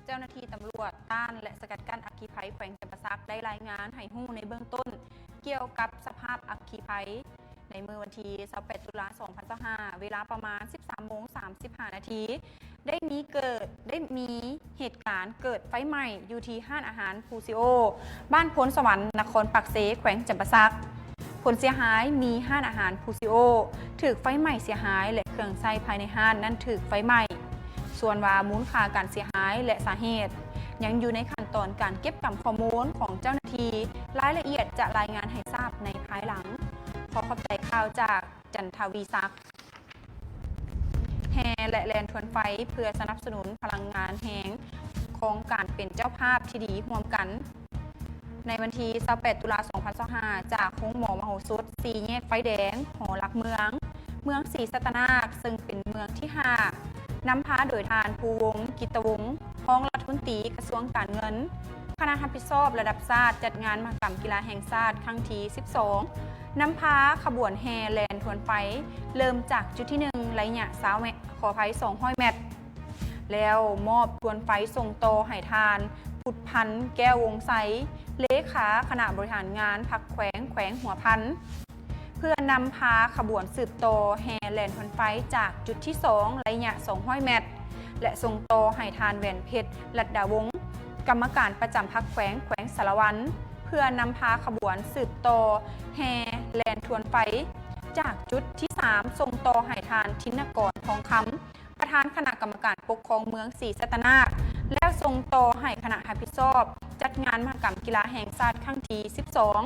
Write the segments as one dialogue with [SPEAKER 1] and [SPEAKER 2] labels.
[SPEAKER 1] เจ้าหน้าที่ตำรวจต้านและสกัดกั้นอัคคีภัยแขวงจำปาสักได้รายงานให้ฮู้ในเบื้องต้นเกี่ยวกับสภาพอัคคีภัยในเมื่อวันที่28 ตุลาคม 2025 เวลาประมาณ 13:35 นาทีได้มีเหตุการณ์เกิดไฟไหม้อยู่ที่ห้านอาหารฟูซิโอบ้านพ้นสวรรค์นครปักเซแขวงจำปาสักผลเสียหายมีห้านอาหารฟูซิโอถูกไฟไหม้เสียหายและเครื่องใช้ภายในห้านนั้นถูกไฟไหม้ส่วนว่ามูลค่าการเสียหายและสาเหตุยังอยู่ในขั้นตอนการเก็บกำข้อมูลของเจ้าหน้าที่รายละเอียดจะรายงานให้ทราบในภายหลังขอขอบใจข่าวจากจันทวีศักดิ์แห่และแลนทวนไฟเพื่อสนับสนุนพลังงานแห่งของการเป็นเจ้าภาพที่ดีร่วมกันในวันที่28 ตุลาคม 2025 จากโค้งหมอมโหสถ4 แยกไฟแดงหอหลักเมืองศรีสัตนาคซึ่งเป็นเมืองที่5นำพาโดยทานภูวงศ์กิตวงศ์รองรัฐมนตรีกระทรวงการเงินคณะรับผิดชอบระดับชาติจัดงานมหกรรมกีฬาแห่งชาติครั้งที่ 12นำพาขบวนแห่แลนทวนไฟเริ่มจากจุดที่1ระยะ3 เมตรขออภัย200 เมตรแล้วมอบทวนไฟส่งโตให้ทานพุทธพันธ์แก้ววงไซเลขาคณะบริหารงานพรรคแขวงหัวพันธ์เพื่อนำพาขบวนสืบโตแห่แลนทวนไฟจากจุดที่2ระยะ200 เมตรและส่งโตให้ทานแหวนเพชรลัดดาวงศ์กรรมการประจำพรรคแขวงสารวัตรเพื่อนำพาขบวนสืบโตแห่แลนทวนไฟจากจุดที่3ส่งโตให้ทานธินกรทองคำประธานคณะกรรมการปกครองเมืองศรีสัตนาคแล้วส่งโตให้คณะรับผิดชอบจัดงานมหกรรมกีฬาแห่งชาติครั้งที่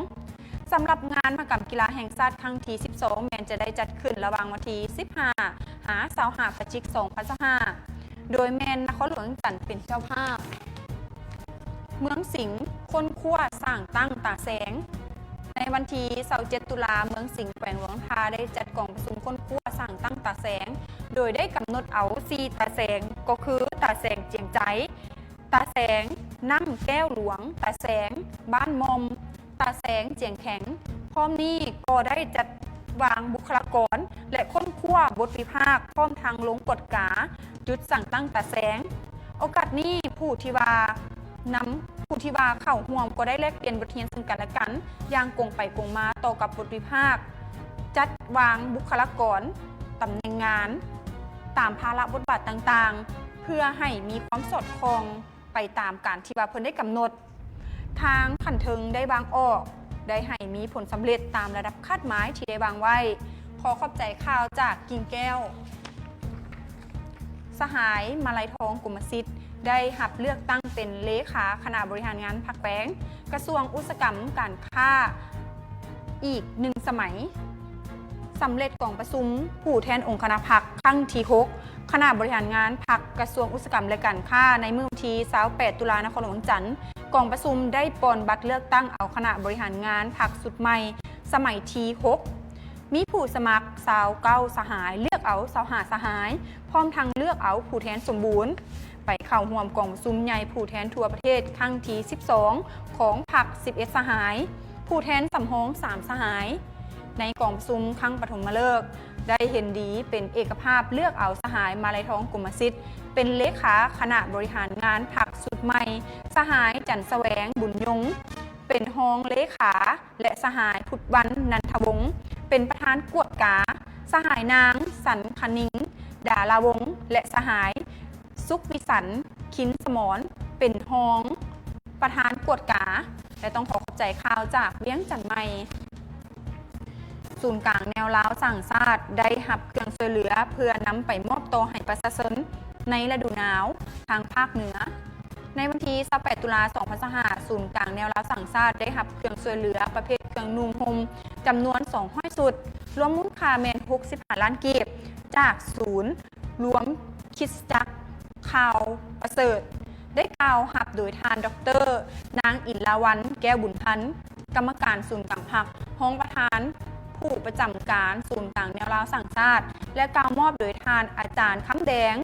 [SPEAKER 1] 12สำหรับงานมหกรรมกีฬาแห่งชาติครั้งที่ 12 แม้จะได้จัดขึ้นระหว่างวันที่ 15 หา25 พฤศจิกายน 2025โดยแมนนครหลวงจันทร์เป็นเจ้าภาพเมืองสิงห์คนขั้วสร้างตั้งตาแสงในวันที่27 ตุลาเมืองสิงห์แขวงหลวงทาได้จัดกองประชุมคนขั้วสร้างตั้งตาแสงโดยได้กำหนดเอา4ตาแสงก็คือตาแสงเจียงใจตาแสงน้ำแก้วหลวงตาแสงบ้านมอมตาแสงเจียงแข็งพร้อมนี้ก็ได้จัดวางบุคลากรและคนขั้วบทวิพากษ์พร้อมทางลงกฎกาจุดสั่งตั้งตาแสงโอกาสนี้ผู้ที่ว่าเข้าห่วมก็ได้แลกเปลี่ยนบทเรียนซึ่งกันและกันอย่างกงไปกงมาต่อกับบทวิพากษ์จัดวางบุคลากรตำแหน่งงานตามภาระบทบาทต่างๆเพื่อให้มีความสอดคล้องไปตามการที่ว่าเพิ่นได้กำหนดทางขันเทิงได้วางออกได้ให้มีผลสำเร็จตามระดับคาดหมายที่ได้วางไว้ขอขอบใจข่าวจากกิ่งแก้วสหายมาลัยทองกุมสิทธิ์ได้หับเลือกตั้งเป็นเลขาคณะบริหารงานพรรคแขวงกระทรวงอุตสาหกรรมการค้าอีก1 สมัยสำเร็จกองประชุมผู้แทนองค์คณะพรรคครั้งที่ 6คณะบริหารงานพรรคกระทรวงอุตสาหกรรมและการค้าในเมื่อวันที่28 ตุลาคมนครหลวงจันทร์กองประชุมได้ปอนบัตรเลือกตั้งเอาคณะบริหารงานพรรคสุดใหม่สมัยที่ 6มีผู้สมัคร29 สหายเลือกเอา25 สหายพร้อมทั้งเลือกเอาผู้แทนสมบูรณ์ไปเข้าร่วมกองประชุมใหญ่ผู้แทนทั่วประเทศครั้งที่ 12ของพรรค11 สหายผู้แทนสำรอง3 สหายในกองประชุมครั้งปฐมฤกษ์ได้เห็นดีเป็นเอกภาพเลือกเอาสหายมาลัยทองกุมสิทธิ์เป็นเลขาคณะบริหารงานพรรคสุดใหม่สหายจันทร์แสวงบุญยงเป็นรองเลขาและสหายพุทธวันนันทวงศ์เป็นประธานกวดกาสหายนางสันคณิงดาลาวงศ์และสหายสุขวิสันคินสมรเป็นรองประธานกวดกาและต้องขอขอบใจข่าวจากเวียงจันทร์ใหม่ศูนย์กลางแนวล้าวสั่งชาติได้หับเครื่องช่วยเหลือเพื่อนำไปมอบโตให้ประชาชนในฤดูหนาวทางภาคเหนือในวันที่28 ตุลาคม 2025ศูนย์กลางแนวล้าวสั่งชาติได้หับเครื่องช่วยเหลือประเภทเครื่องนุ่งห่มจำนวน200 ชุดรวมมูลค่าแมน65 ล้านกีบจากศูนย์รวมคริสตจักรข่าวประเสริฐได้กล่าวหับโดยทานดร.นางอินลาวันแก้วบุญพันธ์กรรมการศูนย์กลางพรรครองประธานผู้ประจำการศูนย์กลางแนวล้าวสั่งชาติและกล่าวมอบโดยทานอาจารย์คำแดง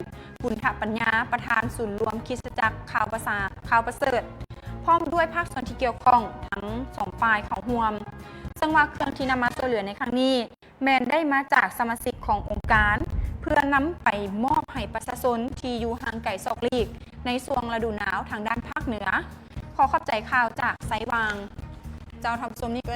[SPEAKER 1] บุญถปัญญาประธานศูนย์รวมคริสตจักรข่าวประเสริฐพร้อมด้วยภาคส่วนที่เกี่ยวข้องทั้ง2 ฝ่ายเขาร่วมซึ่งว่าเครื่องที่นำมาช่วยเหลือในครั้งนี้แมนได้มาจากสมาชิกขององค์การเพื่อ พื่อนำไปมอบให้ประชาชนที่อยู่ห่างไกลศอกลีกในช่วงฤดูหนาวทางด้านภาคเหนือขอขอบใจข่าวจากไซวางเจ้าทำชมนี่ก็